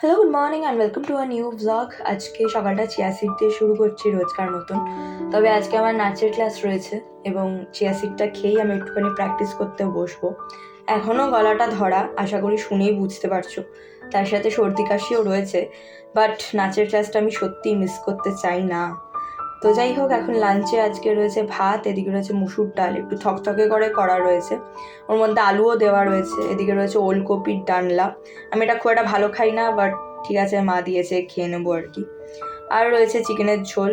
Hello, good morning and welcome to a new blog. আজকে সকালটা chia seed দিয়ে শুরু করছি রোজকার মতন। তবে আজকে আমার নাচের ক্লাস রয়েছে এবং চিয়া সিডটা খেয়েই আমি একটুখানি প্র্যাকটিস করতে বসবো। এখনও গলাটা ধরা, আশা করি শুনেই বুঝতে পারছো। তার সাথে সর্দি কাশিও রয়েছে, বাট নাচের ক্লাসটা আমি সত্যিই মিস করতে চাই না। তো যাই হোক, এখন লাঞ্চে আজকে রয়েছে ভাত, এদিকে রয়েছে মুসুর ডাল, একটু থকথকে করে করা রয়েছে, ওর মধ্যে আলুও দেওয়া রয়েছে, এদিকে রয়েছে ওলকপির ডালনা। আমি এটা খুব একটা ভালো খাই না, বাট ঠিক আছে, মা দিয়েছে, খেয়ে নেবো আর কি। আর রয়েছে চিকেনের ঝোল।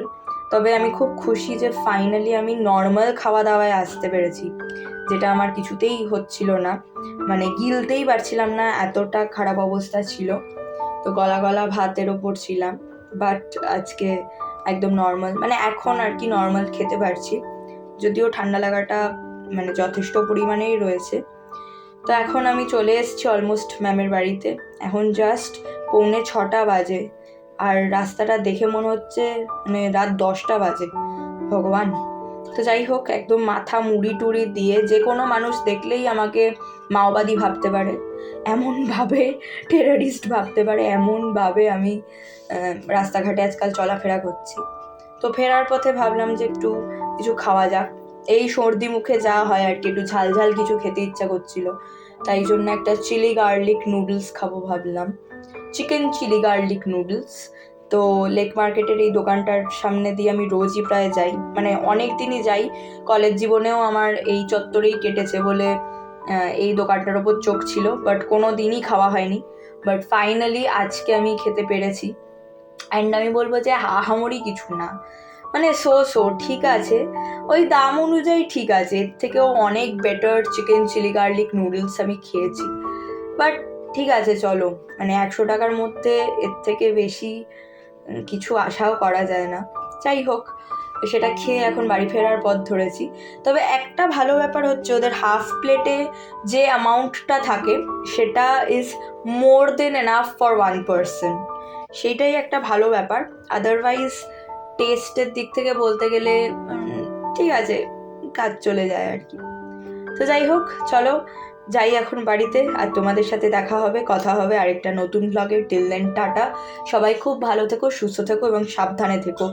তবে আমি খুব খুশি যে ফাইনালি আমি নর্মাল খাওয়া দাওয়ায় আসতে পেরেছি, যেটা আমার কিছুতেই হচ্ছিল না, মানে গিলতেই পারছিলাম না, এতটা খারাপ অবস্থা ছিল। তো গলা গলা ভাতের ওপর ছিলাম, বাট আজকে একদম নর্মাল, মানে এখন আর কি নর্মাল খেতে পারছি, যদিও ঠান্ডা লাগাটা মানে যথেষ্ট পরিমাণেই রয়েছে। তো এখন আমি চলে এসেছি অলমোস্ট ম্যামের বাড়িতে। এখন জাস্ট 6:45 বাজে, আর রাস্তাটা দেখে মনে হচ্ছে মানে রাত 10টা বাজে, ভগবান। তো যাই হোক, একদম মাথা মুড়ি টুড়ি দিয়ে যে কোনো মানুষ দেখলেই আমাকে মাওবাদী ভাবতে পারে, এমনভাবে টেররিস্ট ভাবতে পারে, এমনভাবে আমি রাস্তাঘাটে আজকাল চলাফেরা করছি। তো ফেরার পথে ভাবলাম যে একটু কিছু খাওয়া যাক, এই সর্দি মুখে যা হয় আর কি, একটু ঝাল ঝাল কিছু খেতে ইচ্ছা করছিল, তাই জন্য একটা চিলি গার্লিক নুডলস খাবো ভাবলাম, চিকেন চিলি গার্লিক নুডলস। তো লেক মার্কেটের এই দোকানটার সামনে দিয়ে আমি রোজই প্রায় যাই, মানে অনেক দিনই যাই, কলেজ জীবনেও আমার এই চত্বরেই কেটেছে বলে এই দোকানটার ওপর চোখ ছিল, বাট কোনো দিনই খাওয়া হয়নি। বাট ফাইনালি আজকে আমি খেতে পেরেছি, অ্যান্ড আমি বলবো যে হাহামরি কিছু না, মানে সো ঠিক আছে, ওই দাম অনুযায়ী ঠিক আছে, এর থেকেও অনেক better chicken chilli garlic noodles আমি খেয়েছি। বাট ঠিক আছে, চলো, মানে 100 টাকার মধ্যে এর থেকে বেশি কিছু আশাও করা যায় না। যাই হোক, সেটা খেয়ে এখন বাড়ি ফেরার পথ ধরেছি। তবে একটা ভালো ব্যাপার হচ্ছে, ওদের হাফ প্লেটে যে অ্যামাউন্টটা থাকে সেটা is more than enough for 1 person, সেইটাই একটা ভালো ব্যাপার। আদারওয়াইজ টেস্টের দিক থেকে বলতে গেলে ঠিক আছে, কাজ চলে যায় আর কি। তো যাই হোক, চলো যাই এখন বাড়িতে, আর তোমাদের সাথে দেখা হবে, কথা হবে আরেকটা নতুন ব্লগে। টিল দেন টাটা, সবাই খুব ভালো থেকো, সুস্থ থেকো এবং সাবধানে থেকো।